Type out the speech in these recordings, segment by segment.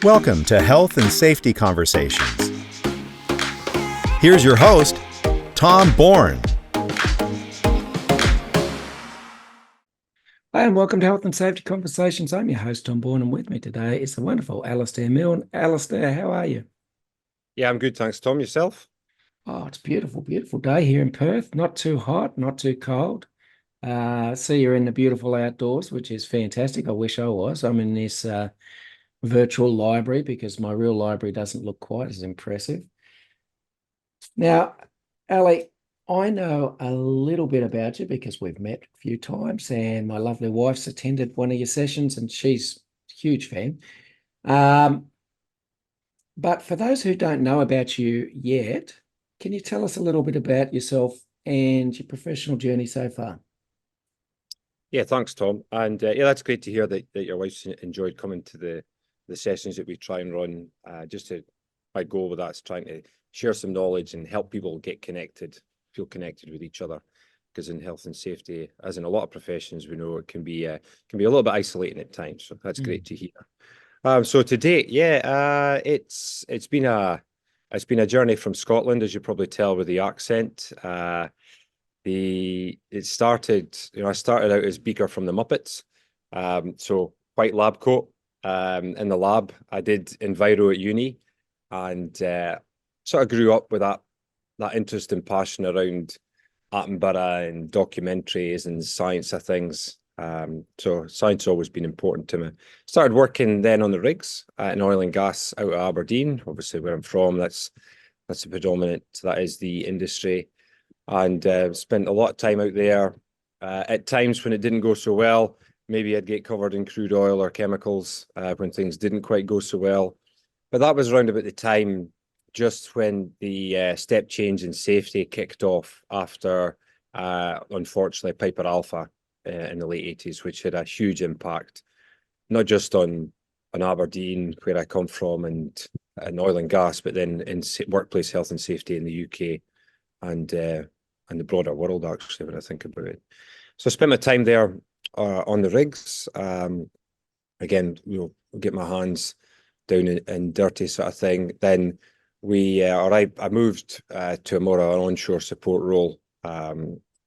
Welcome to Health and Safety Conversations. Here's your host, Tom Bourne. Hi, and welcome to Health and Safety Conversations. I'm your host, Tom Bourne, and with me today is the wonderful Alastair Milne. Alastair, how are you? Yeah, I'm good, thanks, Tom. Yourself? Oh, it's a beautiful, beautiful day here in Perth. Not too hot, not too cold. See, you're in the beautiful outdoors, which is fantastic. I wish I was. I'm in this virtual library because my real library doesn't look quite as impressive. Now, Ali, I know a little bit about you because we've met a few times, and my lovely wife's attended one of your sessions, and she's a huge fan. But for those who don't know about you yet, can you tell us a little bit about yourself and your professional journey so far? Yeah, thanks, Tom. And yeah, that's great to hear that your wife's enjoyed coming to the sessions that we try and run. My goal with that is trying to share some knowledge and help people get connected, feel connected with each other. Because in health and safety, as in a lot of professions, we know it can be a little bit isolating at times. So that's great to hear. So to date, yeah, it's been a journey from Scotland, as you probably tell with the accent. I started out as Beaker from the Muppets, so white lab coat in the lab. I did Enviro at uni, and sort of grew up with that interest and passion around Attenborough and documentaries and science of things. So science has always been important to me. Started working then on the rigs in oil and gas out of Aberdeen, obviously where I'm from. That's the predominant, that is the industry. And spent a lot of time out there. At times when it didn't go so well, maybe I'd get covered in crude oil or chemicals when things didn't quite go so well. But that was around about the time just when the step change in safety kicked off after, unfortunately, Piper Alpha in the late 80s, which had a huge impact, not just on Aberdeen, where I come from, and oil and gas, but then in workplace health and safety in the UK and the broader world, actually, when I think about it. So I spent my time there on the rigs. Again, we'll get my hands down in dirty sort of thing. Then I moved to a more of an onshore support role, a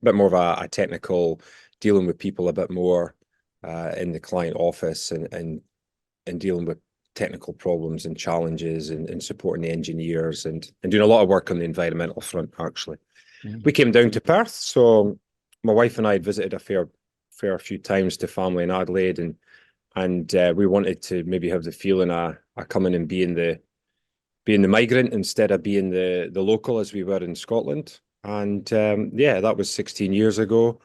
bit more of a technical, dealing with people a bit more in the client office and dealing with technical problems and challenges and supporting the engineers and doing a lot of work on the environmental front, actually. We came down to Perth, so my wife and I had visited a fair few times to family in Adelaide, and we wanted to maybe have the feeling of coming and being the migrant instead of being the local as we were in Scotland. And yeah, that was 16 years ago.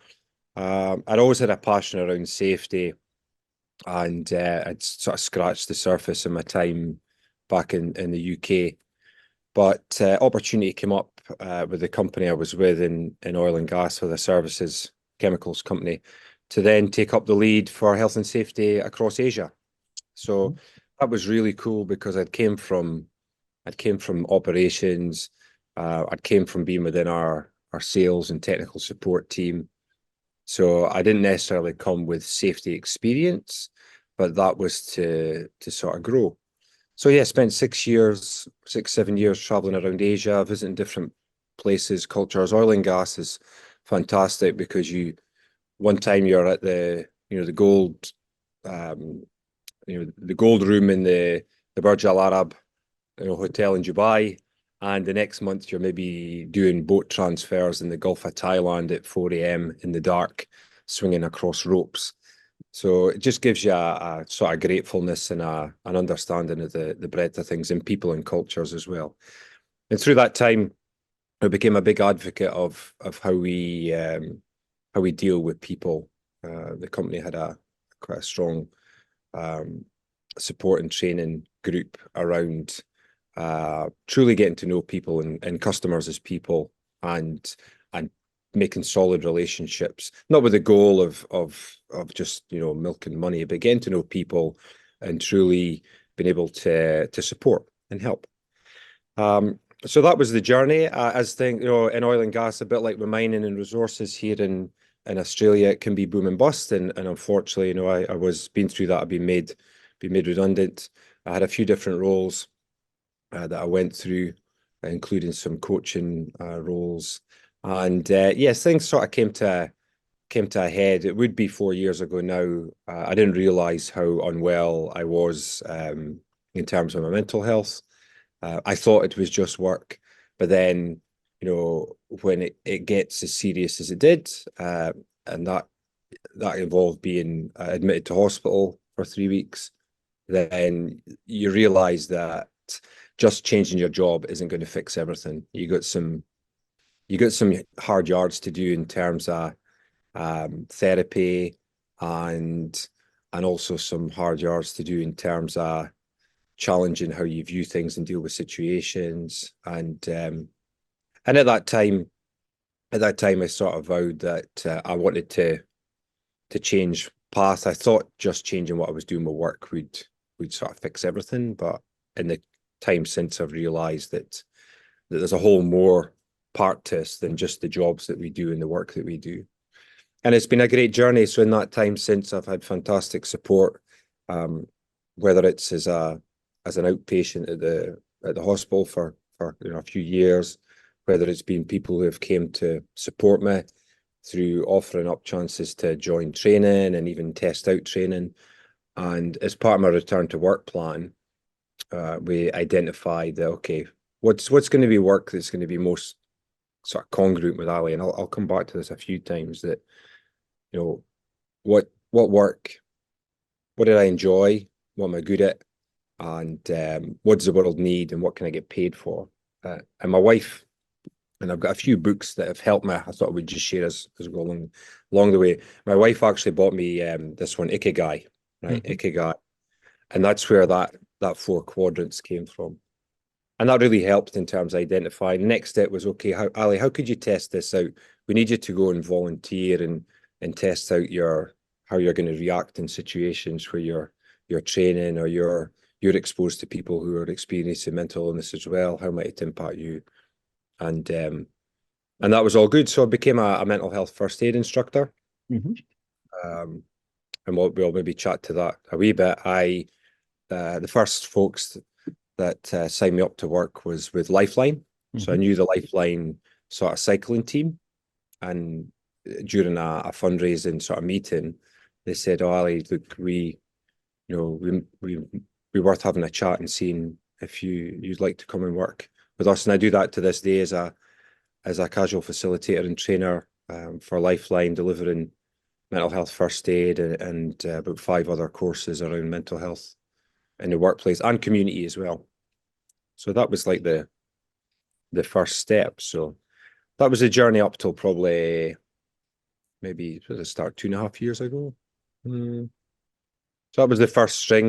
I'd always had a passion around safety, and I'd sort of scratched the surface in my time back in the UK. But opportunity came up with the company I was with in oil and gas, with a services chemicals company, to then take up the lead for health and safety across Asia. So that was really cool because I'd came from operations. I'd came from being within our sales and technical support team. So I didn't necessarily come with safety experience, but that was to sort of grow. So yeah, spent 7 years traveling around Asia, visiting different places, cultures. Oil and gas is fantastic because one time you're at the gold room in the Burj Al Arab hotel in Dubai, and the next month you're maybe doing boat transfers in the Gulf of Thailand at 4 a.m. in the dark, swinging across ropes. So it just gives you a sort of gratefulness and an understanding of the breadth of things in people and cultures as well. And through that time, I became a big advocate of how we deal with people. The company had quite a strong support and training group around truly getting to know people and customers as people and making solid relationships, not with the goal of just milking money, but getting to know people and truly being able to support and help. So that was the journey. As things, in oil and gas, a bit like with mining and resources here in Australia, it can be boom and bust, and unfortunately, I was been through that. I've been made redundant. I had a few different roles that I went through, including some coaching roles. And yes, things sort of came to a head. It would be 4 years ago now. I didn't realize how unwell I was in terms of my mental health. I thought it was just work, but then, when it gets as serious as it did, and that involved being admitted to hospital for 3 weeks, then you realize that just changing your job isn't going to fix everything. You got some hard yards to do in terms of therapy, and also some hard yards to do in terms of challenging how you view things and deal with situations. And at that time, I sort of vowed that I wanted to change path. I thought just changing what I was doing with work would sort of fix everything, but in the time since, I've realised that there's a whole more part to us than just the jobs that we do and the work that we do. And it's been a great journey. So in that time since, I've had fantastic support, whether it's as an outpatient at the hospital for a few years, whether it's been people who have came to support me through offering up chances to join training and even test out training. And as part of my return to work plan, we identified that, okay, what's going to be work that's going to be most sort of congruent with Ali. And I'll come back to this a few times, that, what work, what did I enjoy, what am I good at, and what does the world need, and what can I get paid for? And my wife, and I've got a few books that have helped me. I thought we'd just share as we go along the way. My wife actually bought me this one, Ikigai, right? Mhm. Ikigai. And that's where that 4 quadrants came from. And that really helped in terms of identifying. Next step was, okay, Ali, how could you test this out? We need you to go and volunteer and test out how you're going to react in situations where you're training, or you're exposed to people who are experiencing mental illness as well. How might it impact you? And that was all good. So I became a mental health first aid instructor. Mhm. And we'll maybe chat to that a wee bit. The first folks that signed me up to work was with Lifeline. So I Mhm. knew the Lifeline sort of cycling team. And during a fundraising sort of meeting, they said, "Oh, Ali, look, we worth having a chat and seeing if you'd like to come and work with us." And I do that to this day as a casual facilitator and trainer for Lifeline, delivering mental health first aid and about 5 other courses around mental health in the workplace and community as well. So that was like the first step. So that was a journey up till probably maybe the start 2.5 years ago. So that was the first string.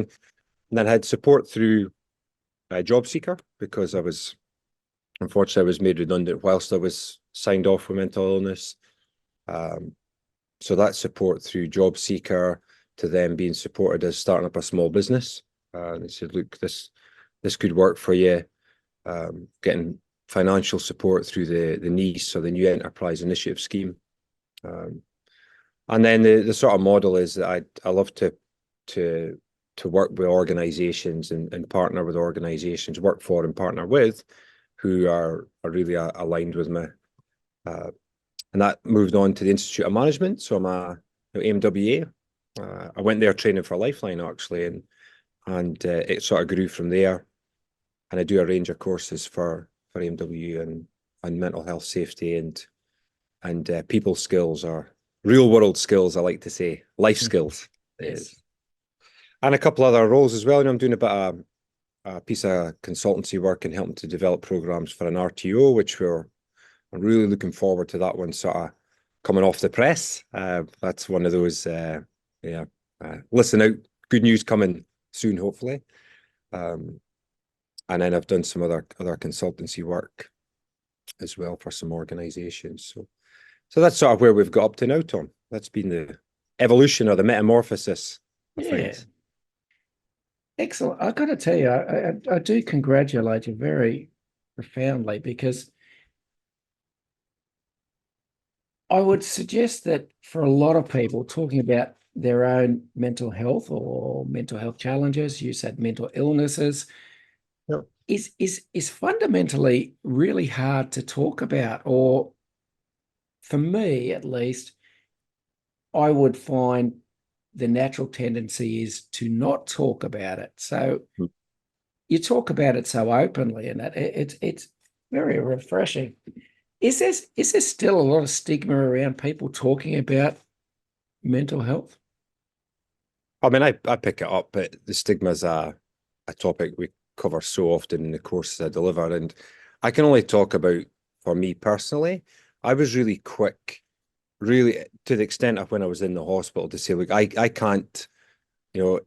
And then I had support through Job Seeker, because unfortunately, I was made redundant whilst I was signed off with mental illness. So that support through Job Seeker, to them being supported as starting up a small business. They said, look, this could work for you. Getting financial support through the NEIS, or the New Enterprise Initiative Scheme. And then the sort of model is that I love to work with organizations and partner with organizations, work for and partner with, who are really aligned with me. And that moved on to the Institute of Management. So I'm a AMWA. I went there training for Lifeline, actually, and it sort of grew from there. And I do a range of courses for AMW and mental health safety and people skills, or real world skills, I like to say, life skills. Yes. And a couple other roles as well. I'm doing a bit of a piece of consultancy work and helping to develop programs for an RTO, which I'm really looking forward to that one sort of coming off the press. That's one of those, listen out, good news coming soon, hopefully. And then I've done some other consultancy work as well for some organizations. So that's sort of where we've got up to now, Tom. That's been the evolution or the metamorphosis of things. Excellent. I've got to tell you, I do congratulate you very profoundly, because I would suggest that for a lot of people, talking about their own mental health or mental health challenges. You said mental illnesses. Yep. Is fundamentally really hard to talk about, or for me at least, I would find the natural tendency is to not talk about it. So you talk about it so openly, and it's very refreshing. Is there still a lot of stigma around people talking about mental health? I mean, I pick it up, but the stigma is a topic we cover so often in the courses I deliver. And I can only talk about, for me personally, I was really quick, really to the extent of when I was in the hospital, to say, look, I can't, you know,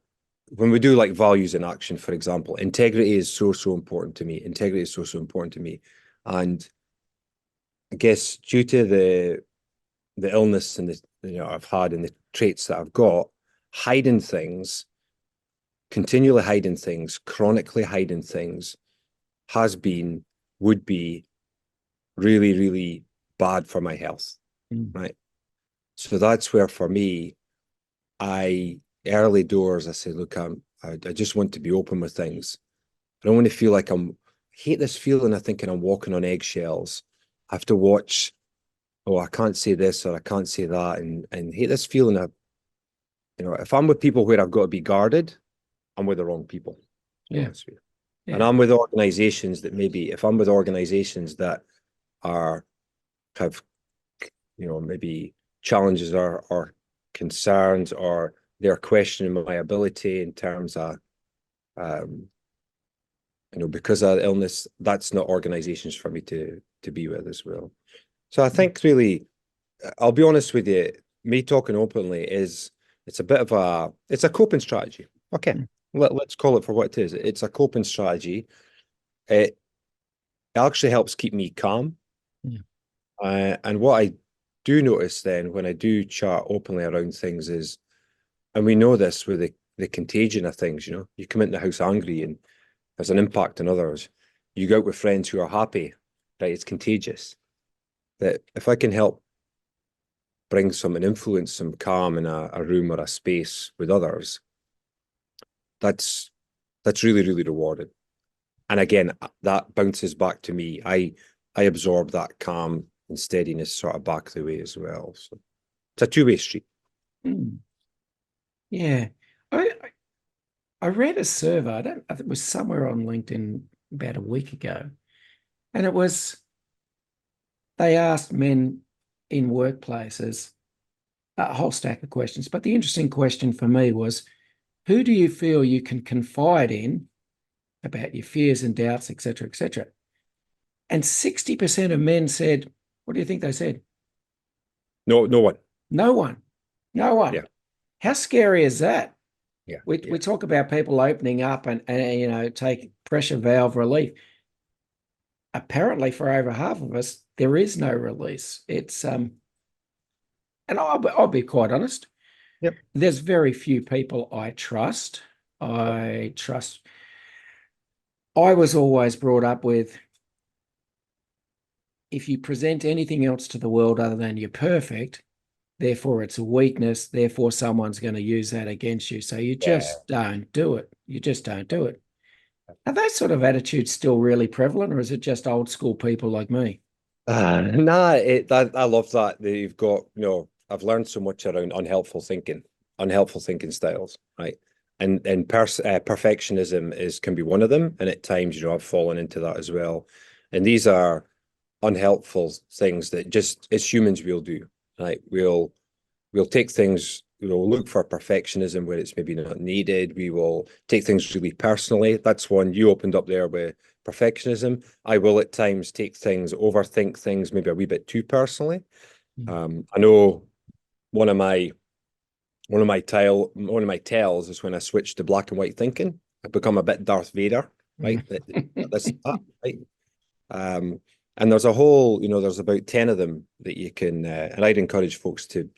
when we do like values in action, for example, integrity is so important to me. Integrity is so important to me. And I guess due to the illness and the I've had and the traits that I've got, hiding things, continually hiding things, chronically hiding things would be really, really bad for my health. Right. So that's where for me, early doors, I say, look, I just want to be open with things. I don't want to feel like I hate this feeling of thinking I'm walking on eggshells. I have to watch, oh, I can't say this or I can't say that, and hate this feeling of, if I'm with people where I've got to be guarded, I'm with the wrong people. Yeah. Yeah. And I'm with organizations that if I'm with organizations that have, maybe challenges or concerns, or they're questioning my ability in terms of, because of illness, that's not organizations for me to be with as well. So I think really, I'll be honest with you, me talking openly it's a coping strategy. Okay. Let's call it for what it is. It's a coping strategy. It actually helps keep me calm. And what I do notice then when I do chat openly around things is, and we know this with the contagion of things, you come into the house angry and there's an impact on others. You go out with friends who are happy, right? It's contagious. That if I can help bring some influence, some calm in a room or a space with others, that's really, really rewarding. And again, that bounces back to me. I absorb that calm and steadiness sort of back the way as well. So it's a two-way street. Yeah. I read a survey, I think it was somewhere on LinkedIn about a week ago, and they asked men in workplaces a whole stack of questions, but the interesting question for me was, who do you feel you can confide in about your fears and doubts, etc., etc.? And 60% of men said, what do you think they said? No one. No one. No one. Yeah. How scary is that? Yeah. We talk about people opening up and take pressure valve relief. Apparently, for over half of us, there is no release. It's and I'll be quite honest. Yep. There's very few people I trust. I was always brought up with, if you present anything else to the world other than you're perfect, therefore it's a weakness, therefore someone's going to use that against you. So you just don't do it. You just don't do it. Are those sort of attitudes still really prevalent, or is it just old school people like me? I love that you've got, I've learned so much around unhelpful thinking styles, right? And perfectionism can be one of them. And at times, I've fallen into that as well. And these are unhelpful things that just as humans we'll do, right? We'll take things, we'll look for perfectionism where it's maybe not needed. We will take things really personally. That's one you opened up there with perfectionism. I will at times overthink things maybe a wee bit too personally. I know one of my tells is when I switch to black and white thinking, I become a bit Darth Vader, right? Right? And there's a whole, there's about 10 of them that you can, and I'd encourage folks to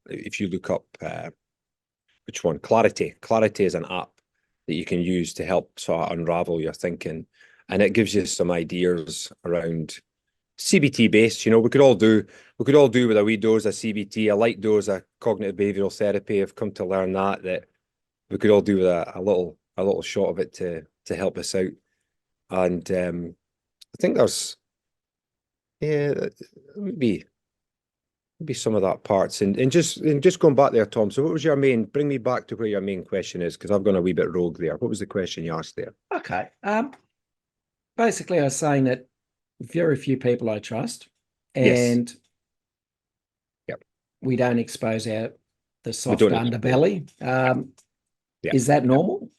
if you look up which one, Clarity. Clarity is an app that you can use to help sort of unravel your thinking, and it gives you some ideas around CBT based. We could all do with a wee dose of CBT, a light dose of cognitive behavioural therapy. I've come to learn that we could all do with a little shot of it to help us out. And I think there's maybe some of that parts. And just going back there, Tom. So what was your main? Bring me back to where your main question is, because I've gone a wee bit rogue there. What was the question you asked there? Okay. Basically, I was saying that very few people I trust, Yes. and Yep. we don't expose the soft don't underbelly. Yeah. Is that normal?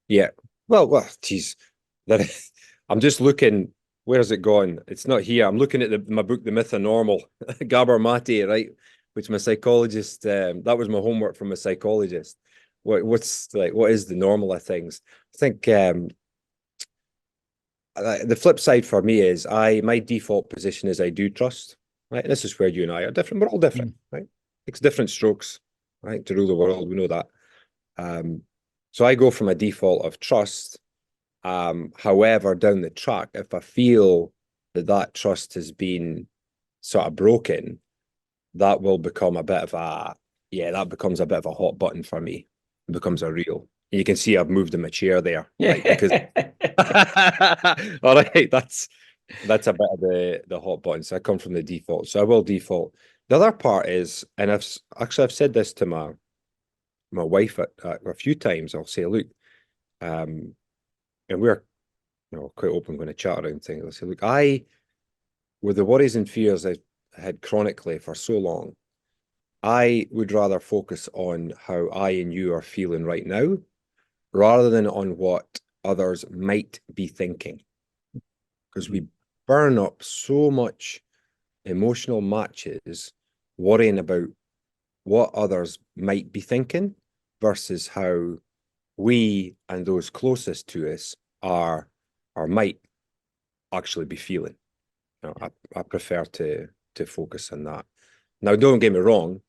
Yeah. Well, geez. I'm just looking. Where's it gone? It's not here. I'm looking at my book, The Myth of Normal, Gabor Mate, right? Which my psychologist, that was my homework from a psychologist. What is the normal of things? I think the flip side for me is my default position is I do trust, right? And this is where you and I are different. We're all different, right? It's different strokes, right? To rule the world, we know that. So I go from a default of trust. However, down the track, if I feel that trust has been sort of broken, that will become a bit of that becomes a bit of a hot button for me. It becomes a real. You can see I've moved in my chair there. Yeah. Right? Because all right, that's a bit of the hot button. So I come from the default. So I will default. The other part is, and I've said this to my wife a few times. I'll say, look, and we're quite open when I chat around things. I say, look, with the worries and fears I had chronically for so long, I would rather focus on how I and you are feeling right now, rather than on what others might be thinking. Because we burn up so much emotional matches worrying about what others might be thinking versus how we and those closest to us are or might actually be feeling. I prefer to focus on that. Now, don't get me wrong,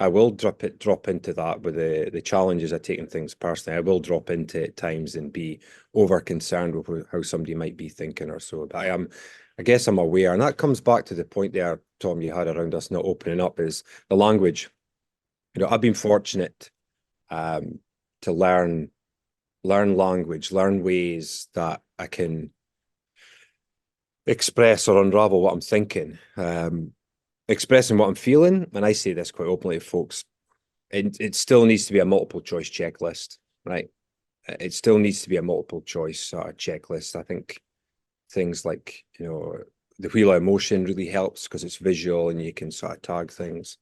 I will drop into that with the challenges of taking things personally. I will drop into it at times and be over concerned with how somebody might be thinking or so. But I guess I'm aware, and that comes back to the point there, Tom, you had around us not opening up, is the language. I've been fortunate to learn language, learn ways that I can express or unravel what I'm thinking, expressing what I'm feeling. And I say this quite openly to folks, it still needs to be a multiple choice checklist, right? It still needs to be a multiple choice sort of checklist. I think things like, the wheel of emotion really helps because it's visual and you can sort of tag things.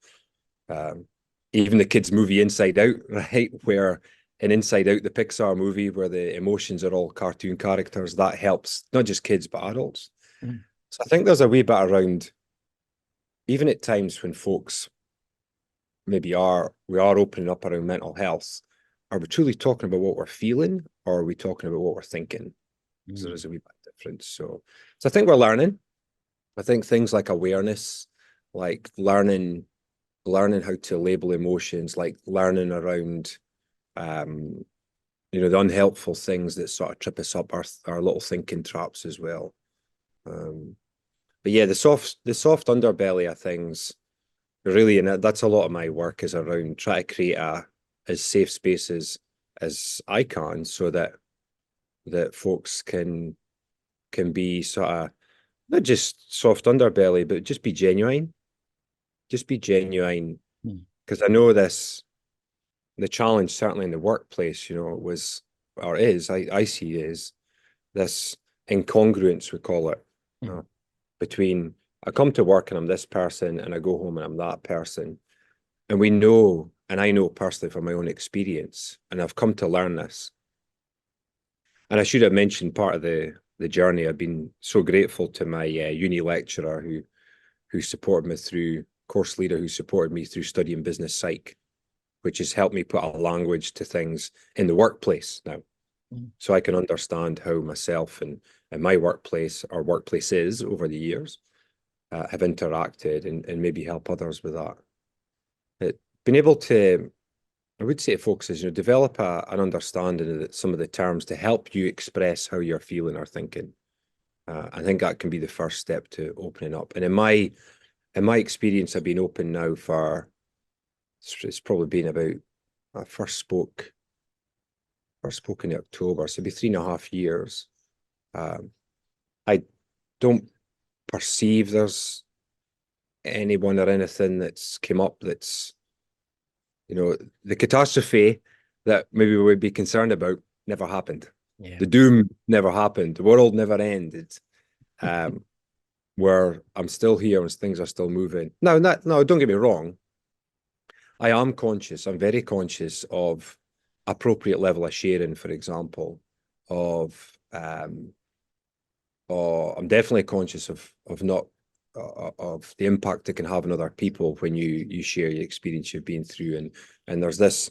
Even the kids' movie Inside Out, right? Where in Inside Out, the Pixar movie, where the emotions are all cartoon characters, that helps not just kids, but adults. So I think there's a wee bit around, even at times when folks maybe we are opening up around mental health, are we truly talking about what we're feeling, or are we talking about what we're thinking? Because there is a wee bit difference. So I think we're learning. I think things like awareness, like learning how to label emotions, like learning around the unhelpful things that sort of trip us up our little thinking traps as well. But yeah, the soft underbelly of things really, and that's a lot of my work, is around trying to create as safe spaces as I can, so that folks can be sort of not just soft underbelly, but just be genuine. Just be genuine, because I know the challenge certainly in the workplace, was or is, I see is this incongruence, we call it, between I come to work and I'm this person and I go home and I'm that person. And we know, and I know personally from my own experience, and I've come to learn this. And I should have mentioned part of the journey. I've been so grateful to my uni lecturer who supported me through, course leader who supported me through studying business psych, which has helped me put a language to things in the workplace now. So I can understand how myself and my workplace or workplaces over the years have interacted and maybe help others with that. Being able to, I would say to folks, is develop an understanding of some of the terms to help you express how you're feeling or thinking. I think that can be the first step to opening up. And in my experience, I've been open now for, it's probably been about, I first spoke in October, so it'll be 3.5 years. I don't perceive there's anyone or anything that's come up that's, the catastrophe that maybe we would be concerned about never happened. Yeah. The doom never happened. The world never ended. Where I'm still here and things are still moving. No, don't get me wrong. I am conscious. I'm very conscious of appropriate level of sharing, for example, I'm definitely conscious of not of the impact it can have on other people when you share your experience you've been through, and there's this,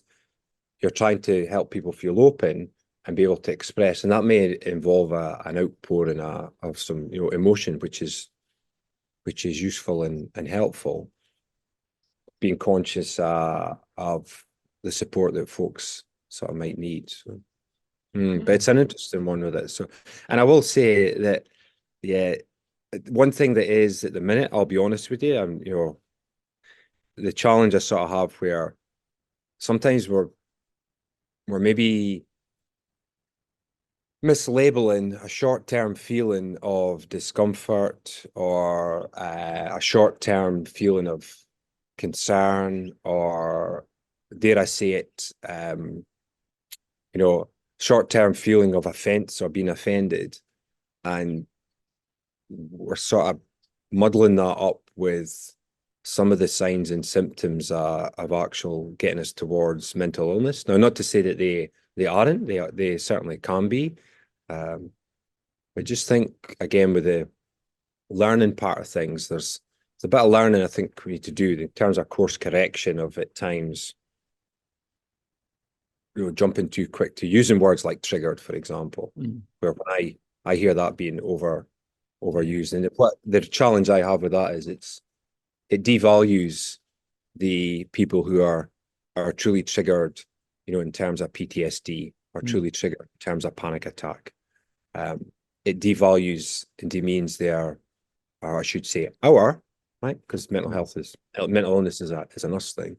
you're trying to help people feel open and be able to express, and that may involve an outpouring of some emotion, which is useful and helpful. Being conscious of the support that folks sort of might need. So, but it's an interesting one with it. So, and I will say that, yeah, one thing that is at the minute, I'll be honest with you, the challenge I sort of have where sometimes we're maybe mislabeling a short-term feeling of discomfort or a short-term feeling of concern, or dare I say it, short-term feeling of offense or being offended, and we're sort of muddling that up with some of the signs and symptoms of actual getting us towards mental illness. Now, not to say that they aren't, they certainly can be. I just think, again, with the learning part of things, there's a bit of learning I think we need to do in terms of course correction of, at times, jumping too quick to using words like triggered, for example, where when I hear that being overused, and the challenge I have with that is it devalues the people who are truly triggered, in terms of PTSD, or truly triggered in terms of panic attack. It devalues and demeans their, or I should say our, right? Because mental illness is an us thing.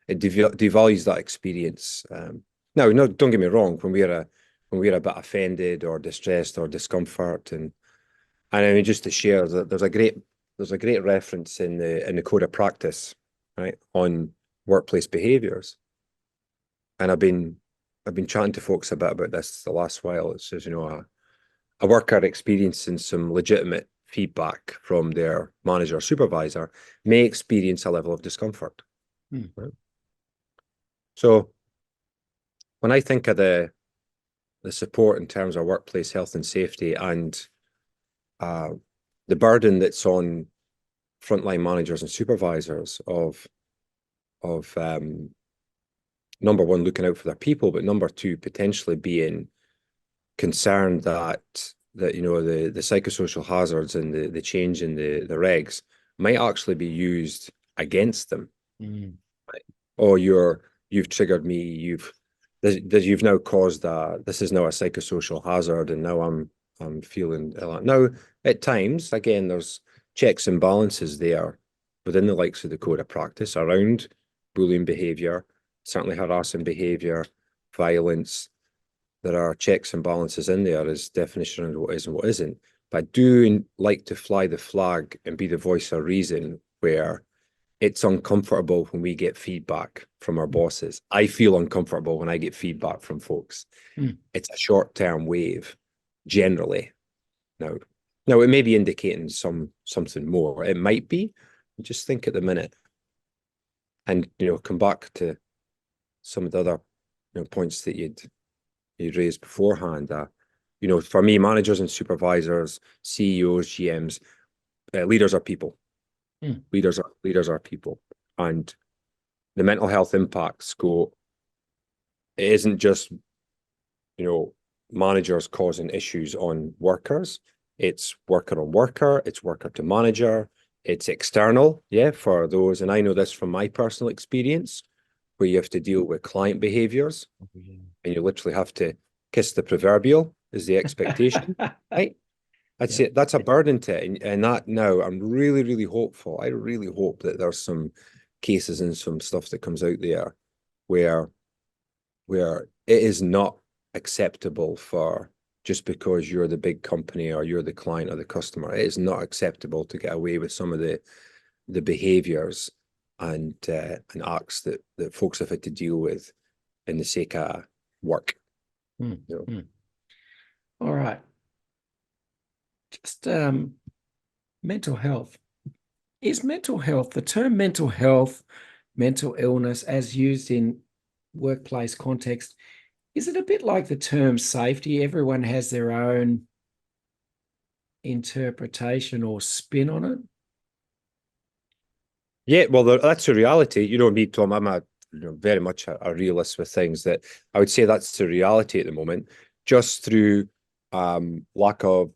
It devalues that experience. Now, no, don't get me wrong. When we're a bit offended or distressed or discomfort, and I mean, just to share that there's a great reference in the code of practice, right, on workplace behaviours, and I've been chatting to folks a bit about this the last while. It says, a worker experiencing some legitimate feedback from their manager or supervisor may experience a level of discomfort. Right? So when I think of the support in terms of workplace health and safety, and the burden that's on frontline managers and supervisors of number one, looking out for their people, but number two, potentially being concerned that the psychosocial hazards and the change in the regs might actually be used against them. Right? Or you've triggered me, you've now caused this is now a psychosocial hazard, and now I'm feeling ill. Now, at times, again, there's checks and balances there within the likes of the code of practice around bullying behaviour, certainly harassing behaviour, violence. There are checks and balances in there as definition of what is and what isn't. But I do like to fly the flag and be the voice of reason where it's uncomfortable when we get feedback from our bosses. I feel uncomfortable when I get feedback from folks. It's a short-term wave, generally. Now, it may be indicating something more. It might be. Just think at the minute, and come back to some of the other points that you'd raised beforehand. For me, managers and supervisors, CEOs, GMs, leaders are people. Leaders are people, and the mental health impacts go. It isn't just managers causing issues on workers. It's worker on worker. It's worker to manager. It's external, for those. And I know this from my personal experience, where you have to deal with client behaviors, and you literally have to kiss the proverbial is the expectation, right? I'd say that's a burden to it. And that now I'm really, really hopeful. I really hope that there's some cases and some stuff that comes out there where it is not acceptable for just because you're the big company or you're the client or the customer. It is not acceptable to get away with some of the behaviors and acts that folks have had to deal with in the sake of work. Mm. You know? Mm. All right. Just mental health. Is mental health, the term mental health, mental illness as used in workplace context, is it a bit like the term safety? Everyone has their own interpretation or spin on it? Yeah, well, that's the reality. You know me, Tom, I'm very much a realist with things. That I would say that's the reality at the moment, just through lack of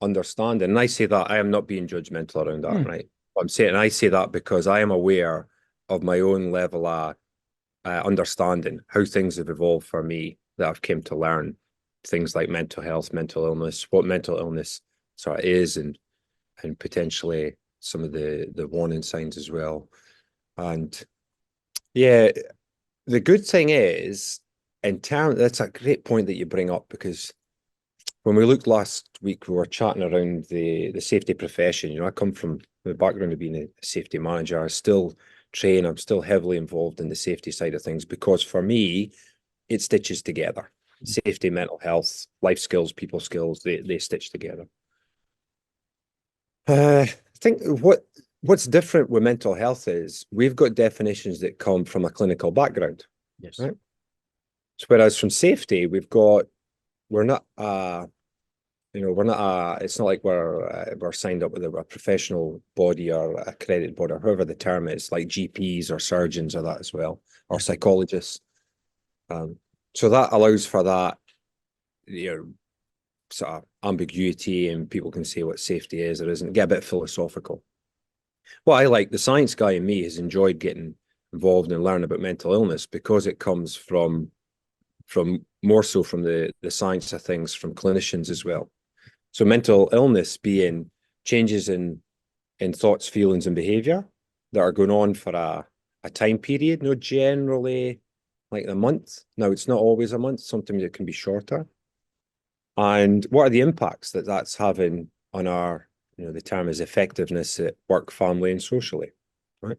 understanding. And I say that I am not being judgmental around that, right? I'm saying I say that because I am aware of my own level of understanding how things have evolved for me, that I've come to learn things like mental health, mental illness, what mental illness sort of is, and potentially some of the warning signs as well. And yeah, the good thing is, that's a great point that you bring up, because when we looked last week, we were chatting around the safety profession. You know, I come from the background of being a safety manager. I still train. I'm still heavily involved in the safety side of things, because for me, it stitches together. Safety, mental health, life skills, people skills, they stitch together. I think what's different with mental health is we've got definitions that come from a clinical background. Yes. Right? So whereas from safety, we're not it's not like we're signed up with a professional body or a accredited body, or however the term is, like GPs or surgeons or that as well, or psychologists. So that allows for that, sort of ambiguity, and people can say what safety is or isn't, get a bit philosophical. What I like, the science guy in me has enjoyed getting involved and learning about mental illness, because it comes from more so from the science of things, from clinicians as well. So mental illness being changes in thoughts, feelings, and behavior that are going on for a time period, generally like a month. Now, it's not always a month. Sometimes it can be shorter. And what are the impacts that that's having on our, the term is effectiveness at work, family, and socially, right?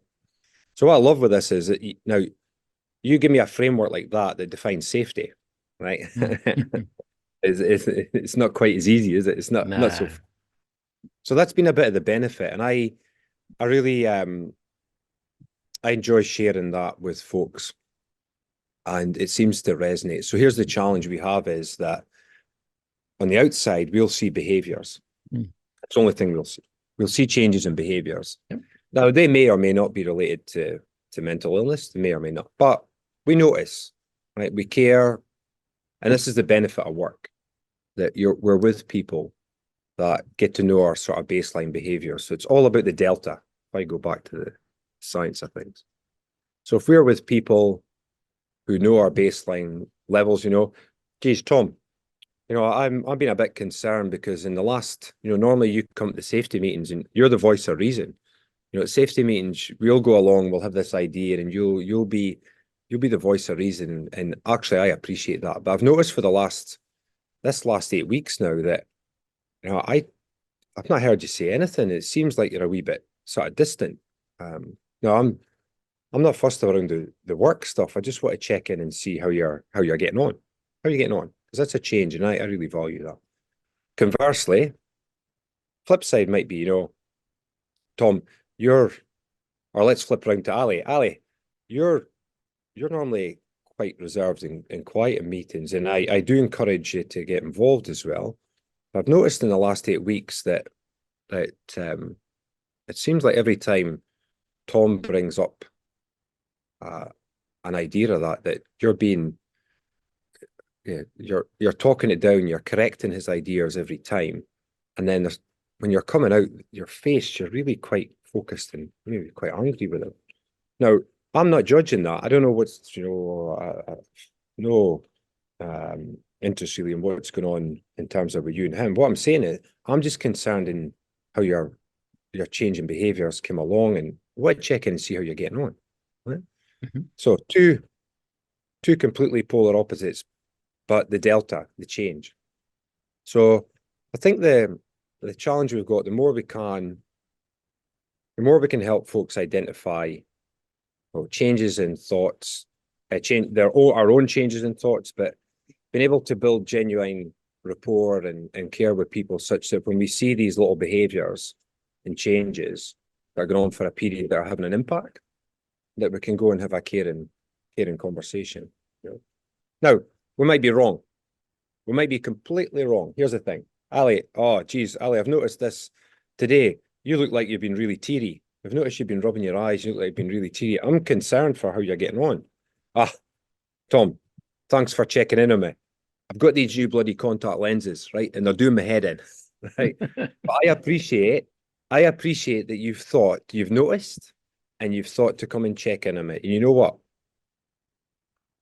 So what I love with this is that now you give me a framework like that defines safety, right? It's not quite as easy, is it? It's not so. So that's been a bit of the benefit, and I really I enjoy sharing that with folks, and it seems to resonate. So here's the challenge we have, is that on the outside we'll see behaviors. That's the only thing we'll see. We'll see changes in behaviors. Yep. Now, they may or may not be related to mental illness. They may or may not, but we notice, right? We care, and this is the benefit of work, that we're with people that get to know our sort of baseline behavior. So it's all about the delta, if I go back to the science of things. So if we're with people who know our baseline levels, geez, Tom, I'm being a bit concerned because in the last, normally you come to safety meetings and you're the voice of reason. At safety meetings, we'll go along, we'll have this idea, and you'll be the voice of reason. And actually, I appreciate that. But I've noticed for this last 8 weeks now that, I've not heard you say anything. It seems like you're a wee bit sort of distant. No, I'm not fussed around the work stuff. I just want to check in and see how you're getting on. How are you getting on? Because that's a change, and I really value that. Conversely, flip side might be, Tom, or let's flip around to Ali. Ali, you're normally quite reserved and quiet in meetings, and I do encourage you to get involved as well. I've noticed in the last 8 weeks that it seems like every time Tom brings up an idea of that you're talking it down, you're correcting his ideas every time, and then when you're coming out, your face, you're really quite focused and really quite angry with him. Now, I'm not judging that. I don't know what's no interest really in what's going on in terms of with you and him. What I'm saying is, I'm just concerned in how your changing behaviours came along, and what check in and see how you're getting on. Right? So two completely polar opposites, but the delta, the change. So I think the challenge we've got, the more we can help folks identify changes in thoughts, our own changes in thoughts, but being able to build genuine rapport and care with people such that when we see these little behaviours and changes that are going on for a period that are having an impact, that we can go and have a caring conversation. Now, we might be wrong. We might be completely wrong. Here's the thing. Ali, oh, geez, Ali, I've noticed this today. You look like you've been really teary. I've noticed you've been rubbing your eyes. You look like you've been really teary. I'm concerned for how you're getting on. Tom, thanks for checking in on me. I've got these new bloody contact lenses, right? And they're doing my head in, right? But I appreciate that you've noticed, and you've thought to come and check in on me. And you know what?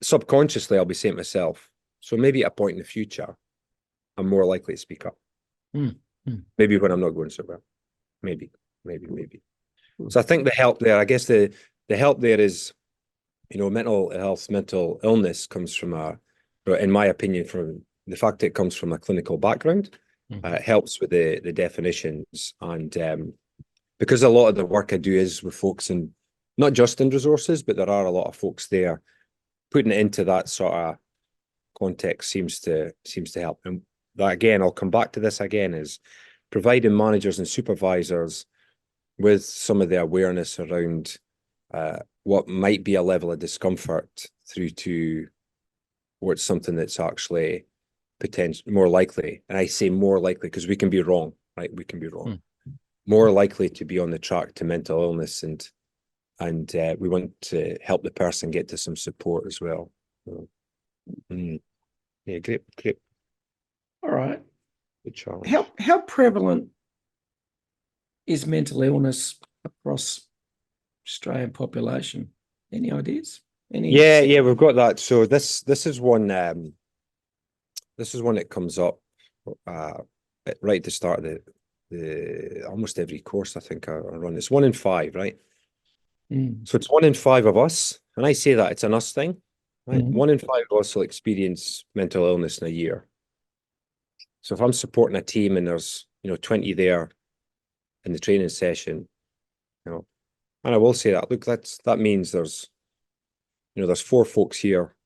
Subconsciously, I'll be saying to myself, so maybe at a point in the future, I'm more likely to speak up. Maybe when I'm not going so well. Maybe. So I think the help there, I guess the help there is, mental health, mental illness comes from in my opinion, from the fact that it comes from a clinical background. It helps with the definitions, and because a lot of the work I do is with folks, and not just in resources, but there are a lot of folks there. Putting it into that sort of context seems to help. And that, again, I'll come back to this again, is providing managers and supervisors with some of the awareness around what might be a level of discomfort through to what's something that's actually more likely. And I say more likely because we can be wrong, right? We can be wrong. More likely to be on the track to mental illness, and we want to help the person get to some support as well. Yeah, great. All right. Good challenge. How prevalent is mental illness across Australian population? Any ideas? Yeah, we've got that. So this is one that comes up right at the start of the almost every course I think I run. It's 1 in 5, right? So it's 1 in 5 of us, and I say that it's an us thing, right? 1 in 5 of us will experience mental illness in a year. So if I'm supporting a team and there's 20 there in the training session, and I will say that, look, that means there's 4 folks here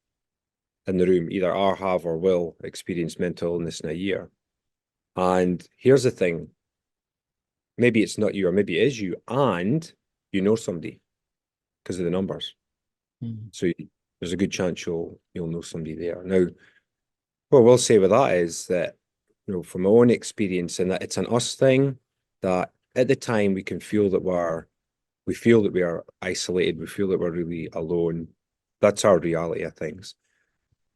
in the room either are, have, or will experience mental illness in a year. And here's the thing, maybe it's not you, or maybe it is you, and you know somebody because of the numbers. So there's a good chance you'll know somebody there. Now, what I will say with that is that, from my own experience, and that it's an us thing, that at the time we can feel that we feel that we are isolated, we feel that we're really alone. That's our reality of things.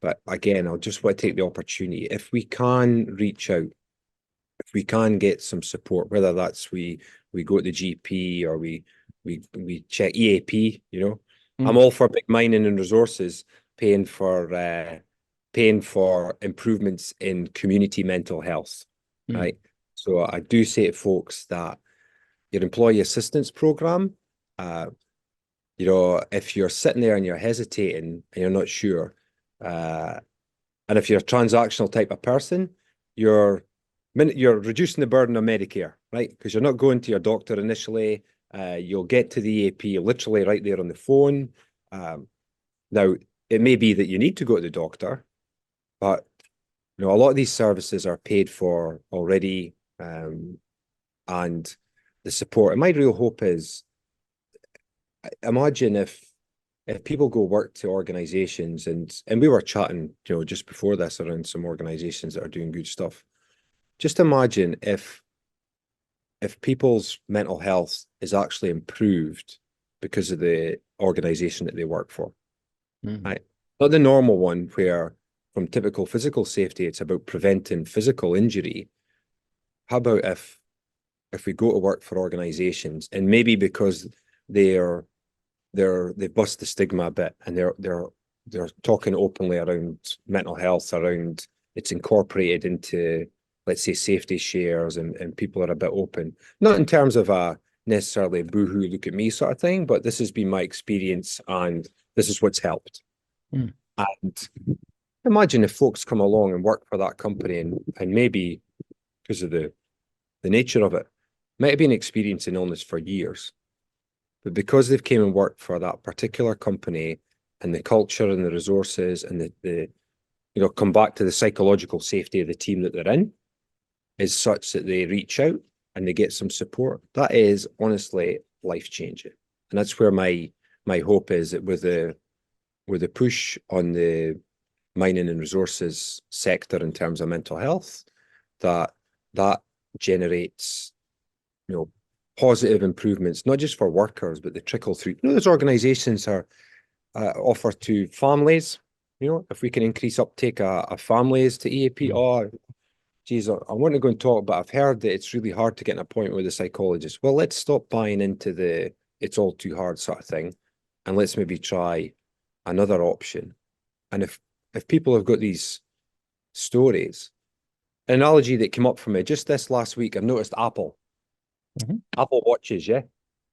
But again, I'll just want to take the opportunity, if we can reach out, if we can get some support, whether that's we go to the GP or we check EAP, I'm all for big mining and resources paying for improvements in community mental health, right? So I do say to folks that your employee assistance program, if you're sitting there and you're hesitating and you're not sure, and if you're a transactional type of person, you're reducing the burden of Medicare, right? Because you're not going to your doctor initially. You'll get to the EAP literally right there on the phone. Now, it may be that you need to go to the doctor, but a lot of these services are paid for already, and the support. And my real hope is, imagine if people go work to organizations, and we were chatting, just before this around some organizations that are doing good stuff. Just imagine if people's mental health is actually improved because of the organization that they work for, right? Not the normal one where, from typical physical safety, it's about preventing physical injury. How about if we go to work for organizations, and maybe because they've bust the stigma a bit, and they're talking openly around mental health, around it's incorporated into, let's say, safety shares, and people are a bit open. Not in terms of a necessarily boohoo, look at me sort of thing, but this has been my experience and this is what's helped. Mm. And imagine if folks come along and work for that company and maybe because of the nature of it, might have been experiencing illness for years. But because they've came and worked for that particular company and the culture and the resources and the come back to the psychological safety of the team that they're in is such that they reach out and they get some support. That is honestly life-changing. And that's where my hope is that with the push on the mining and resources sector in terms of mental health, that generates, positive improvements, not just for workers, but they trickle through. Those organizations are offer to families. If we can increase uptake of families to EAP, geez, I want to go and talk, but I've heard that it's really hard to get an appointment with a psychologist. Well, let's stop buying into the it's all too hard sort of thing, and let's maybe try another option. And if people have got these stories, an analogy that came up for me just this last week, I've noticed Apple. Apple Watches, yeah.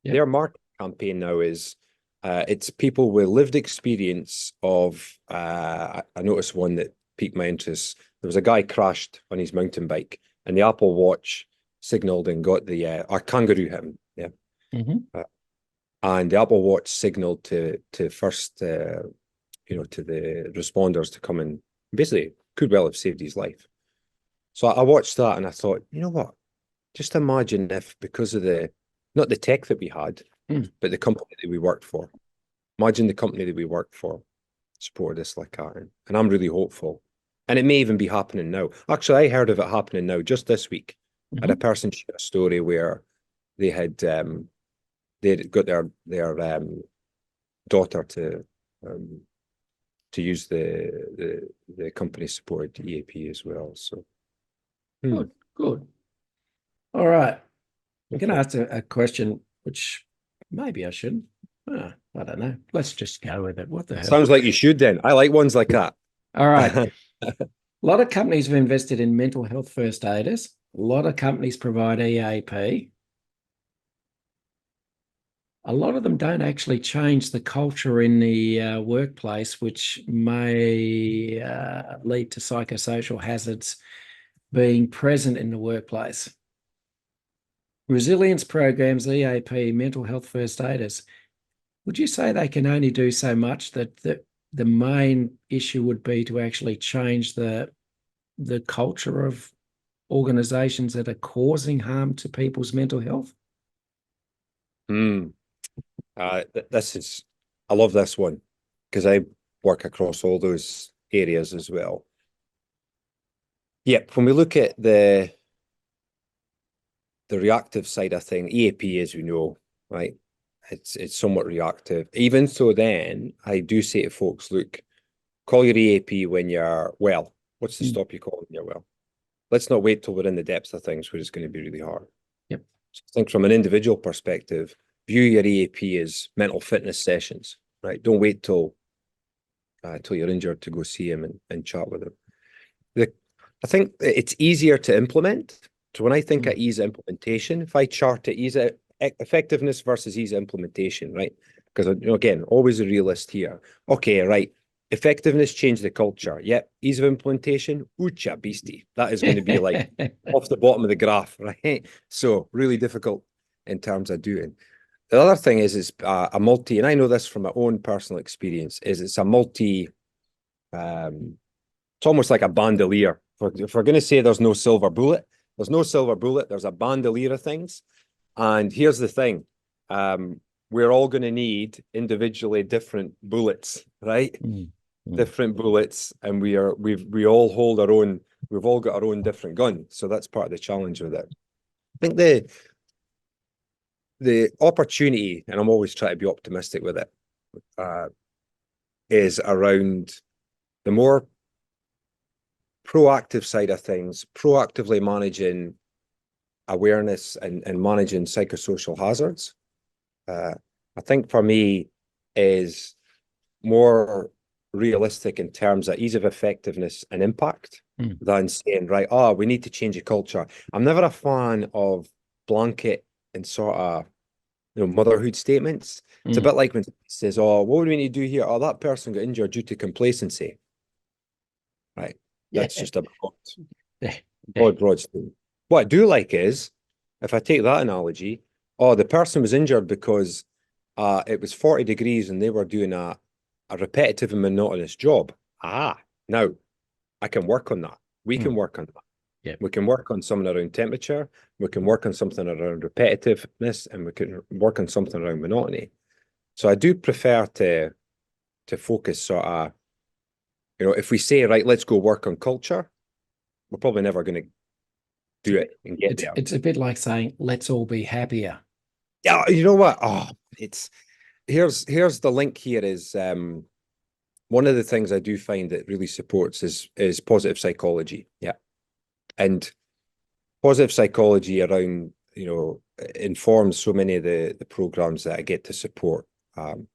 Their marketing campaign now is it's people with lived experience of I noticed one that piqued my interest. There was a guy crashed on his mountain bike and the Apple Watch signaled and got the or kangaroo hit him, and the Apple Watch signaled to first to the responders to come and basically could well have saved his life. So I watched that and I thought, you know what? Just imagine if, because of not the tech that we had, but the company that we worked for. Imagine the company that we worked for supported us like that. And I'm really hopeful. And it may even be happening now. Actually, I heard of it happening now just this week. I had a person share a story where they had got their daughter to use the company supported EAP as well. So Good. All right. I'm going to ask a question, which maybe I shouldn't. I don't know. Let's just go with it. What the hell? Sounds like you should then. I like ones like that. All right. A lot of companies have invested in mental health first aiders. A lot of companies provide EAP. A lot of them don't actually change the culture in the workplace, which may lead to psychosocial hazards being present in the workplace. Resilience programs, EAP, mental health first aiders, would you say they can only do so much, that the main issue would be to actually change the culture of organizations that are causing harm to people's mental health? I love this one because I work across all those areas as well. When we look at the reactive side of thing, EAP, as we know, right? It's somewhat reactive. Even so, then I do say to folks, look, call your EAP when you're well. What's to stop you calling when you're well? Let's not wait till we're in the depths of things where it's going to be really hard. Yep. So I think from an individual perspective, view your EAP as mental fitness sessions, right? Don't wait till you're injured to go see him and chat with him. I think it's easier to implement. So when I think of ease of implementation, if I chart it, ease of effectiveness versus ease of implementation, right? Because, again, always a realist here. Okay, right. Effectiveness, change the culture. Yep. Ease of implementation, oocha beastie. That is going to be like off the bottom of the graph, right? So really difficult in terms of doing. The other thing is a multi, and I know this from my own personal experience, is it's a multi, it's almost like a bandolier. If we're going to say there's no silver bullet, there's no silver bullet, there's a bandolier of things. And here's the thing, we're all going to need individually different bullets, right? Different bullets, and we all hold our own, we've all got our own different gun. So that's part of the challenge with it. I think the opportunity, and I'm always trying to be optimistic with it, is around the more proactive side of things, proactively managing awareness and managing psychosocial hazards. I think for me is more realistic in terms of ease of effectiveness and impact Mm. than saying, right, oh, we need to change a culture. I'm never a fan of blanket and sort of, motherhood statements. It's a Mm. bit like when it says, oh, what do we need to do here? Oh, that person got injured due to complacency. Right. Yeah. That's just a Yeah. broad statement. What I do like is, if I take that analogy, oh, the person was injured because it was 40 degrees and they were doing a repetitive and monotonous job. Now I can work on that. We can work on that. Yeah. We can work on something around temperature. We can work on something around repetitiveness, and we can work on something around monotony. So I do prefer to focus sort of, if we say, right, let's go work on culture, we're probably never going to do it and get there. It's a bit like saying, let's all be happier. Yeah, you know what? Oh, here's the link here is one of the things I do find that really supports is positive psychology. Yeah. And positive psychology around, informs so many of the programs that I get to support. And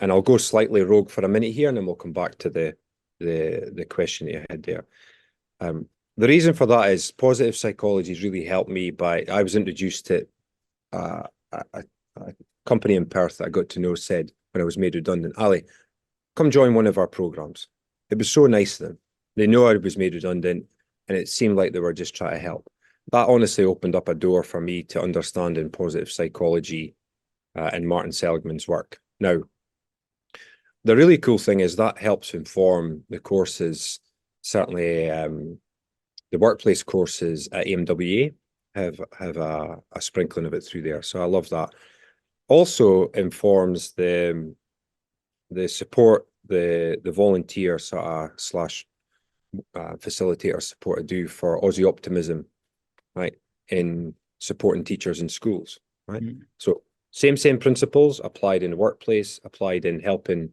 I'll go slightly rogue for a minute here, and then we'll come back to the question that you had there. The reason for that is positive psychology has really helped me I was introduced to a company in Perth that I got to know said when I was made redundant, Ali, come join one of our programs. It was so nice of them. They know I was made redundant, and it seemed like they were just trying to help. That honestly opened up a door for me to understanding positive psychology and Martin Seligman's work. Now, the really cool thing is that helps inform the courses. Certainly, the workplace courses at AMWA have a sprinkling of it through there. So I love that. Also informs the support, the volunteer sort of slash facilitator support I do for Aussie Optimism, right, in supporting teachers in schools, right? So same principles applied in the workplace, applied in helping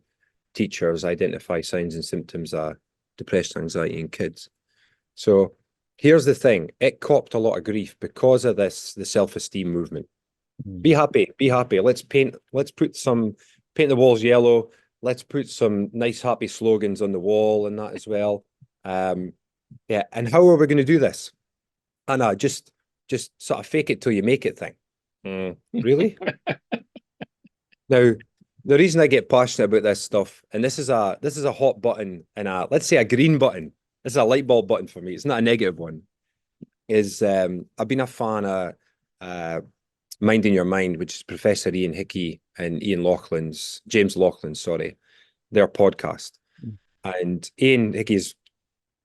teachers identify signs and symptoms of depression, anxiety in kids. So here's the thing, it copped a lot of grief because of the self-esteem movement. Be happy, let's paint the walls yellow, let's put some nice happy slogans on the wall and that as well. Yeah, and how are we going to do this? Just sort of fake it till you make it thing. Really? Now, the reason I get passionate about this stuff, and this is a hot button and let's say a green button. This is a light bulb button for me. It's not a negative one. Is I've been a fan of Minding Your Mind, which is Professor Ian Hickey and James Laughlin's, their podcast. And Ian Hickey is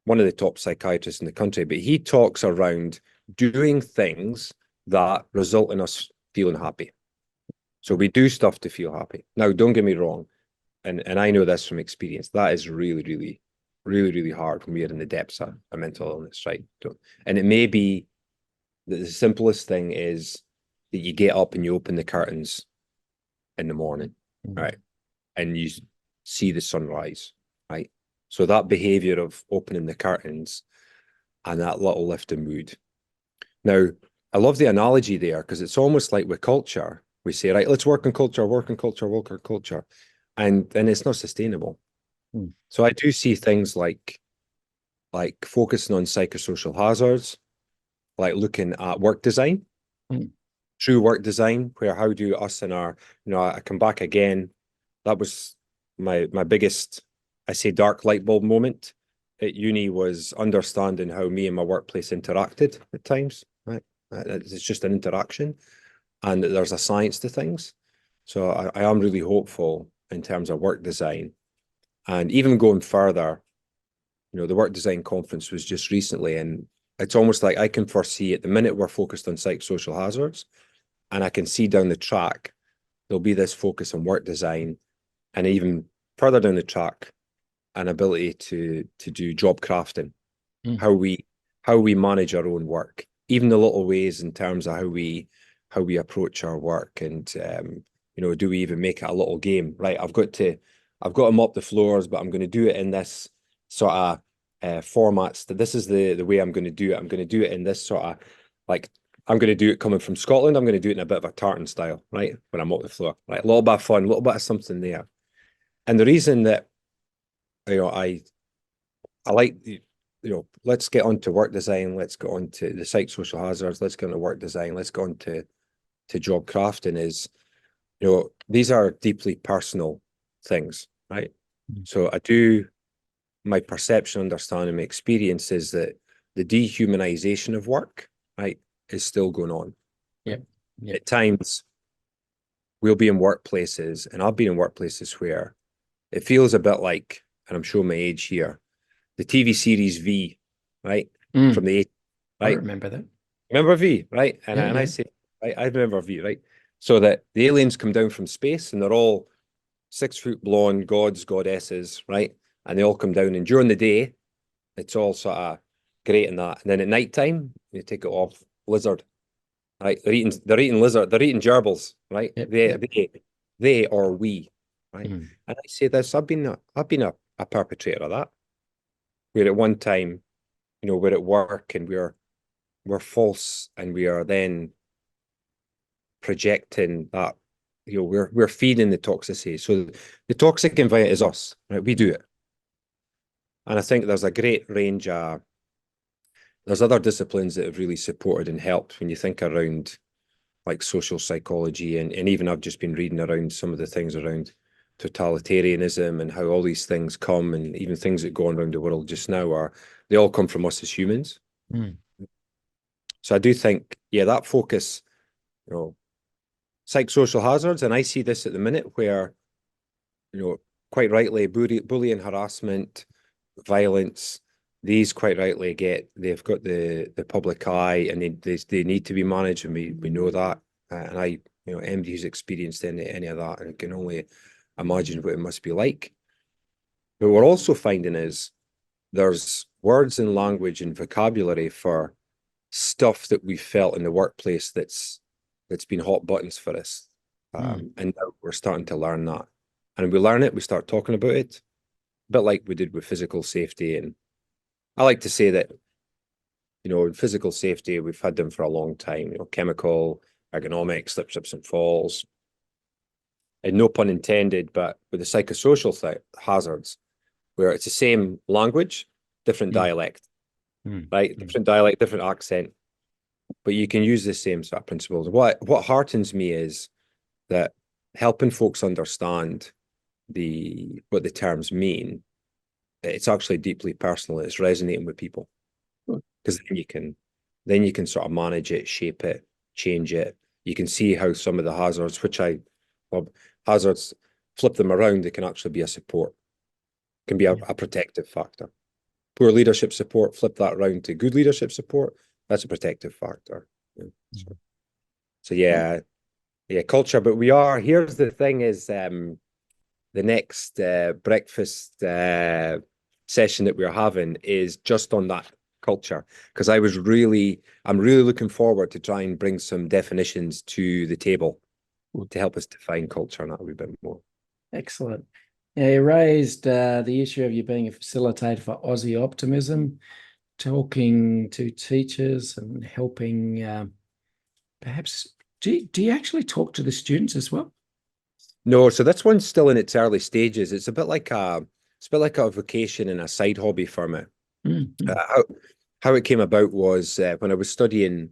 one of the top psychiatrists in the country, but he talks around doing things that result in us feeling happy. So we do stuff to feel happy. Now, don't get me wrong, and I know this from experience, that is really, really, really, really hard when we are in the depths of a mental illness, right? And it may be that the simplest thing is that you get up and you open the curtains in the morning, right? And you see the sunrise, right? So that behavior of opening the curtains and that little lift in mood. Now, I love the analogy there because it's almost like with culture, we say, right, let's work on culture, work on culture, work on culture. And then it's not sustainable. So I do see things like focusing on psychosocial hazards, like looking at work design, true work design, where how do us and our, I come back again. That was my biggest, I say, dark light bulb moment at uni, was understanding how me and my workplace interacted at times, right? It's just an interaction, and there's a science to things. So I am really hopeful in terms of work design. And even going further, the work design conference was just recently, and it's almost like I can foresee at the minute we're focused on psychosocial hazards, and I can see down the track, there'll be this focus on work design, and even further down the track, an ability to do job crafting, how we manage our own work, even the little ways in terms of how we approach our work, and do we even make it a little game, right? I've got to mop the floors, but I'm going to do it in this sort of formats. This is the way I'm going to do it. I'm going to do it in this sort of, like, I'm going to do it coming from Scotland. I'm going to do it in a bit of a tartan style, right? When I mop the floor, right? A little bit of fun, a little bit of something there. And the reason that I like let's get on to work design, let's get on to the psychosocial hazards, let's get on to work design, let's go on to job crafting is, these are deeply personal things, right? So my perception, understanding, my experience is that the dehumanization of work, right, is still going on. Yep. At times, we'll be in workplaces, and I've been in workplaces where it feels a bit like, and I'm showing my age here, the TV series V, right? From the 80s, I right? remember that. Remember V, right? And, Yeah, I say, I remember V, right? So that the aliens come down from space and they're all 6 foot blonde gods, goddesses, right? And they all come down, and during the day, it's all sort of great and that. And then at night time, you take it off, lizard, right? They're eating lizard, they're eating gerbils, right? Yep, They or we, right? Mm. And I say this, I've been a perpetrator of that. Where at one time, we're at work and we're false, and we are then projecting that, we're feeding the toxicity. So the toxic environment is us, right? We do it. And I think there's a great range of, there's other disciplines that have really supported and helped when you think around like social psychology, and even I've just been reading around some of the things around totalitarianism and how all these things come, and even things that go on around the world just now they all come from us as humans. So I do think, that focus, psychosocial hazards, and I see this at the minute where, quite rightly, bullying, harassment, violence, these quite rightly they've got the public eye, and they need to be managed, and we know that. And I, anybody who's experienced any of that, and can only imagine what it must be like. But we're also finding is there's words and language and vocabulary for stuff that we felt in the workplace that's been hot buttons for us. And now we're starting to learn that. And we learn it, we start talking about it, a bit like we did with physical safety. And I like to say that, in physical safety, we've had them for a long time, chemical, ergonomics, slips and falls. And no pun intended, but with the psychosocial hazards, where it's the same language, different dialect, right? Different dialect, different accent, but you can use the same sort of principles. What heartens me is that helping folks understand what the terms mean, it's actually deeply personal. It's resonating with people, because then you can sort of manage it, shape it, change it. You can see how some of the hazards, hazards, flip them around, they can actually be a support, can be a protective factor. Poor leadership support, flip that around to good leadership support, that's a protective factor. So culture. But here's the thing is, the next breakfast session that we're having is just on that culture, because I'm really looking forward to try and bring some definitions to the table to help us define culture and that a wee bit more. Excellent. Yeah, you raised the issue of you being a facilitator for Aussie Optimism, talking to teachers and helping. Perhaps do you actually talk to the students as well? No, so this one's still in its early stages. It's a bit like a vocation and a side hobby for me. How it came about was when I was studying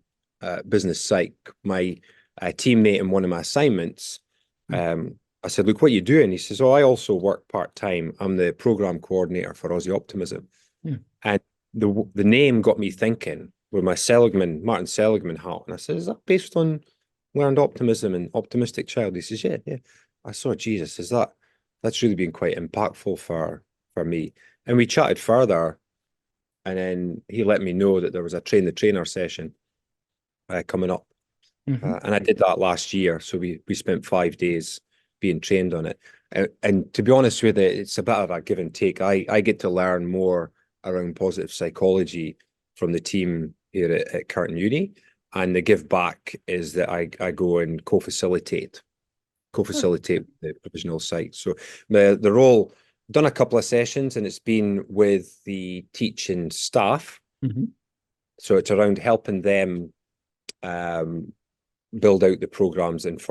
business psych, my teammate in one of my assignments, I said, "Look, what are you doing?" He says, "Oh, I also work part-time. I'm the program coordinator for Aussie Optimism." And the name got me thinking with my Martin Seligman hat. And I said, "Is that based on learned optimism and optimistic child?" He says, "Yeah. I saw, Jesus, that's really been quite impactful for me." And we chatted further, and then he let me know that there was a train the trainer session coming up. And I did that last year. So we spent 5 days being trained on it. And to be honest with you, it's a bit of a give and take. I get to learn more around positive psychology from the team here at Curtin Uni. And the give back is that I go and co-facilitate the provisional site. So the role, done a couple of sessions, and it's been with the teaching staff. So it's around helping them build out the programs, and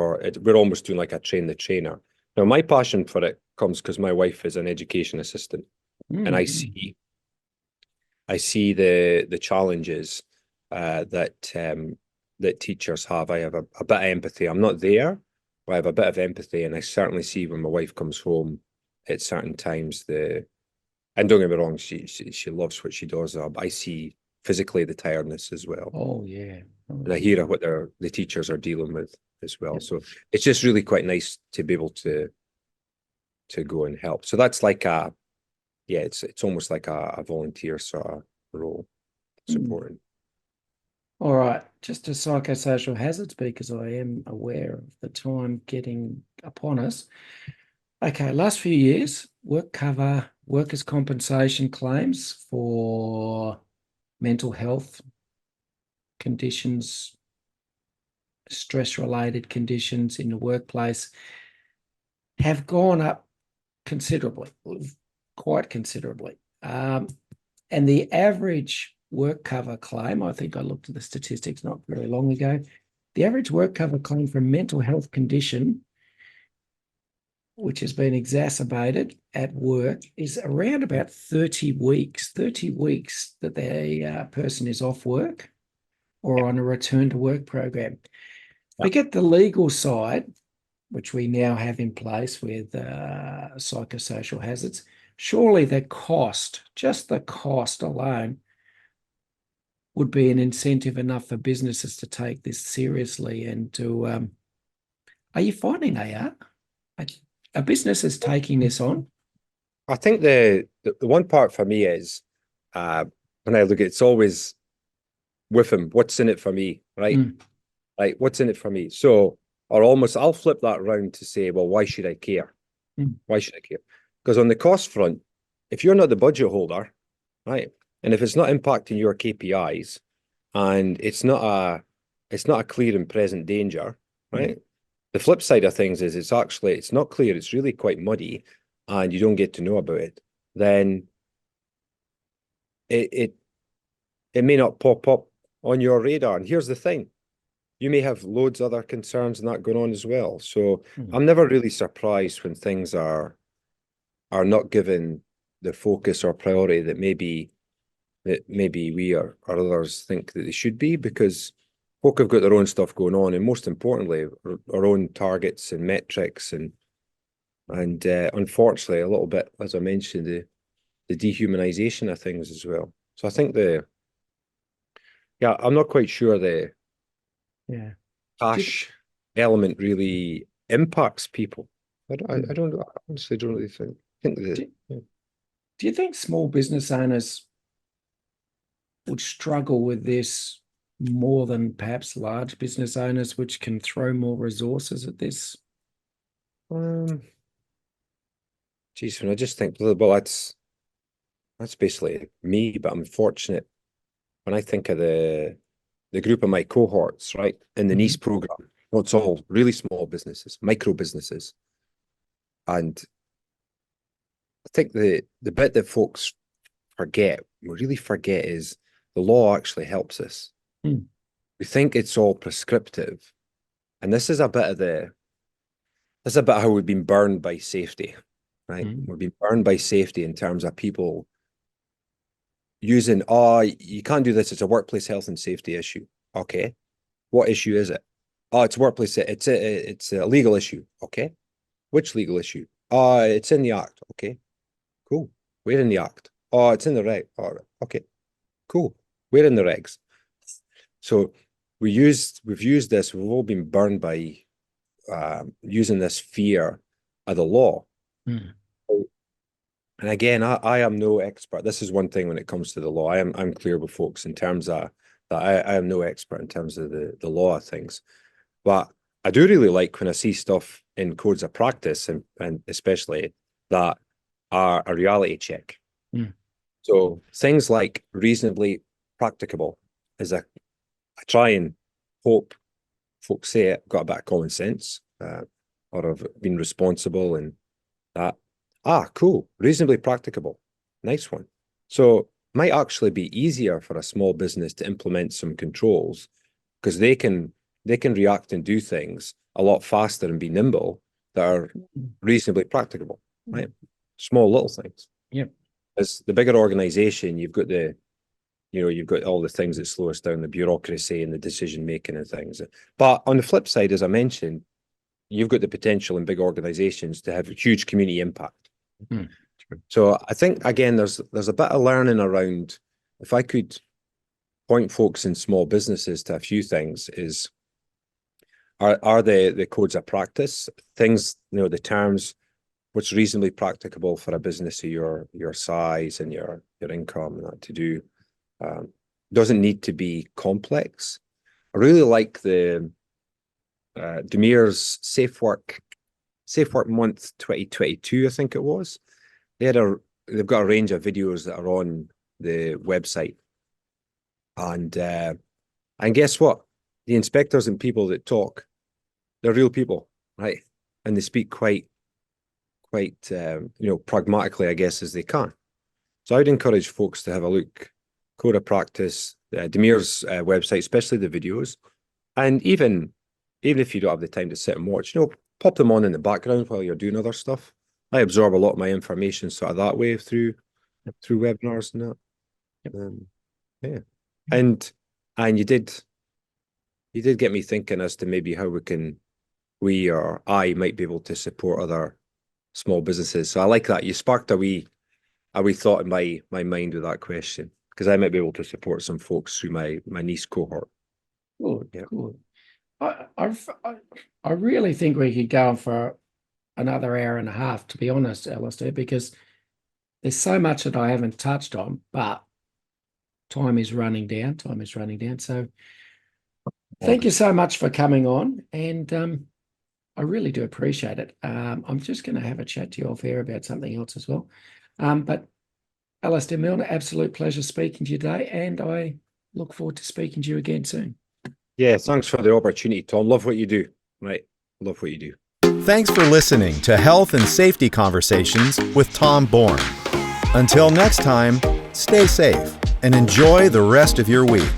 we're almost doing like a train the trainer. Now, my passion for it comes because my wife is an education assistant. And I see the challenges that teachers have. I have a bit of empathy. I'm not there, but I have a bit of empathy, and I certainly see when my wife comes home at certain times and don't get me wrong, she loves what she does. But I see physically the tiredness as well. Oh yeah. And I hear what the teachers are dealing with as well. Yep. So it's just really quite nice to be able to go and help. So that's like it's almost like a volunteer sort of role, supporting. All right, just a psychosocial hazards, because I am aware of the time getting upon us. Okay, last few years, work cover, workers' compensation claims for mental health conditions, stress-related conditions in the workplace have gone up considerably, quite considerably. And the average work cover claim, I think I looked at the statistics not very long ago, the average work cover claim for a mental health condition which has been exacerbated at work is around about 30 weeks that the person is off work or on a return to work program. Forget the legal side, which we now have in place with psychosocial hazards. Surely the cost, just the cost alone, would be an incentive enough for businesses to take this seriously and to, are you finding they are? Are businesses taking this on? I think the one part for me is, when I look at it's always with him, what's in it for me, right? Like, what's in it for me? So, or almost, I'll flip that around to say, well, why should I care? Why should I care? Because on the cost front, if you're not the budget holder, right, and if it's not impacting your KPIs, and it's not a clear and present danger, right? The flip side of things is it's not clear. It's really quite muddy, and you don't get to know about it. Then it may not pop up on your radar. And here's the thing: you may have loads of other concerns and that going on as well. So I'm never really surprised when things are not given the focus or priority that maybe we or others think that they should be, because folk have got their own stuff going on, and most importantly, our own targets and metrics, and unfortunately, a little bit, as I mentioned, the dehumanization of things as well. So I think I'm not quite sure the cash element really impacts people. I honestly don't really think that. Do you think small business owners would struggle with this more than perhaps large business owners, which can throw more resources at this? Geez, when I just think, well, that's basically me, but I'm fortunate when I think of the group of my cohorts, right, in the NICE program. Well, it's all really small businesses, micro businesses. And I think the bit that folks really forget is the law actually helps us. We think it's all prescriptive. And this is a bit of how we've been burned by safety, right? We've been burned by safety in terms of people using, you can't do this, it's a workplace health and safety issue. Okay. What issue is it? It's workplace, it's a legal issue. Okay. Which legal issue? It's in the Act. Okay. Cool. Where in the Act? It's in the reg. All right. Okay. Cool. Where in the regs? So we've used this, we've all been burned by using this fear of the law. And again, I am no expert. This is one thing when it comes to the law. I'm clear with folks in terms of that I am no expert in terms of the law of things. But I do really like when I see stuff in codes of practice, and especially that are a reality check. So things like reasonably practicable is I try and hope folks say it, got a bit of common sense, or have been responsible, and that. Cool. Reasonably practicable. Nice one. So might actually be easier for a small business to implement some controls, because they can react and do things a lot faster and be nimble that are reasonably practicable, right? Small little things. Yep. As the bigger organization, you've got you've got all the things that slow us down, the bureaucracy and the decision making and things. But on the flip side, as I mentioned, you've got the potential in big organizations to have huge community impact. Mm. So I think, again, there's a bit of learning around. If I could point folks in small businesses to a few things, is are the codes of practice, things, the terms, what's reasonably practicable for a business of your size and your income and that to do. Doesn't need to be complex. I really like the Demir's Safe Work Month 2022, I think it was. They've got a range of videos that are on the website, and guess what? The inspectors and people that talk, they're real people, right? And they speak quite pragmatically, I guess, as they can. So I'd encourage folks to have a look. Code of practice, Demir's website, especially the videos, and even if you don't have the time to sit and watch, pop them on in the background while you're doing other stuff. I absorb a lot of my information sort of that way through webinars and that. Yep. Yeah, and you did get me thinking as to maybe how we or I might be able to support other small businesses. So I like that. You sparked a wee thought in my mind with that question, because I might be able to support some folks through my niece cohort. Good, yeah. Good. I really think we could go on for another hour and a half, to be honest, Alastair, because there's so much that I haven't touched on, but time is running down. So thank you so much for coming on, and I really do appreciate it. I'm just going to have a chat to you off air about something else as well. But Alastair Milne, absolute pleasure speaking to you today, and I look forward to speaking to you again soon. Yeah, thanks for the opportunity, Tom. Love what you do. Right, love what you do. Thanks for listening to Health and Safety Conversations with Tom Bourne. Until next time, stay safe and enjoy the rest of your week.